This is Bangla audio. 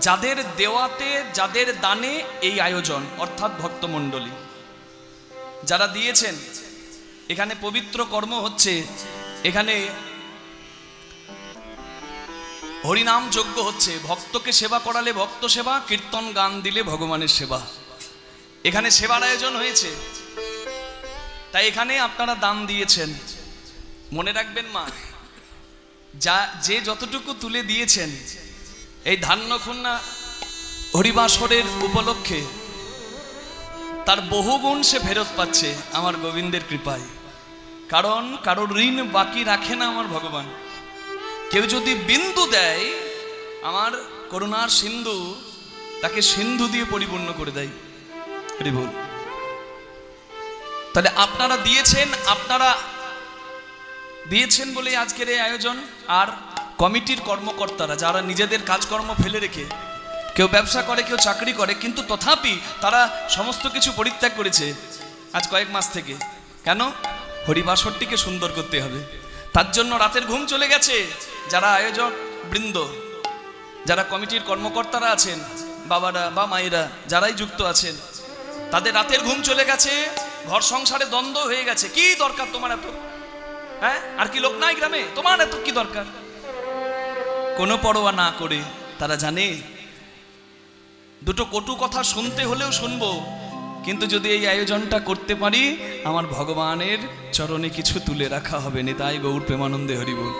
যাদের দেওয়াতে, যাদের দানে এই আয়োজন, অর্থাৎ ভক্তমণ্ডলী যারা দিয়েছেন, এখানে পবিত্র কর্ম হচ্ছে, এখানে হরিনাম যজ্ঞ হচ্ছে, ভক্তকে সেবা করালে ভক্ত সেবা, কীর্তন গান দিলে ভগবানের সেবা, এখানে সেবার আয়োজন হয়েছে। তাই এখানে আপনারা দান দিয়েছেন। মনে রাখবেন মা, যে যতটুকু তুলে দিয়েছেন এই ধান্যক্ষুণ্ণা হরিবাসরের উপলক্ষে তার বহুগুণ সে ফেরত পাচ্ছে আমার গোবিন্দের কৃপায়। কারণ কারোর ঋণ বাকি রাখে না আমার ভগবান। কেউ যদি বিন্দু দেয়, আমার করুণার সিন্ধু তাকে সিন্ধু দিয়ে পরিপূর্ণ করে দেয়। বল, তাহলে আপনারা দিয়েছেন বলে আজকের এই আয়োজন। আর কমিটির কর্মকর্তারা যারা নিজেদের কাজকর্ম ফেলে রেখে, কেউ ব্যবসা করে, কেউ চাকরি করে, কিন্তু তথাপি তারা সমস্ত কিছু পরিত্যাগ করেছে আজ কয়েক মাস থেকে। কেন? হরিবাসরটিকে সুন্দর করতে হবে। তার জন্য রাতের ঘুম চলে গেছে। যারা আয়োজক বৃন্দ, যারা কমিটির কর্মকর্তারা আছেন, বাবারা বা মায়েরা যারাই যুক্ত আছেন, তাদের রাতের ঘুম চলে গেছে। ঘর সংসারে দ্বন্দ্ব হয়ে গেছে। কি দরকার তোমার এত? হ্যাঁ, আর কি লোক নাই গ্রামে? তোমার এত কি দরকার? কোনো পরোয়া না করে তারা জানে দুটো কটু কথা শুনতে হলেও শুনবো, কিন্তু যদি এই আয়োজনটা করতে পারি আমার ভগবানের চরণে কিছু তুলে রাখা হবে। নিতাই গৌর প্রেমানন্দে হরি বল।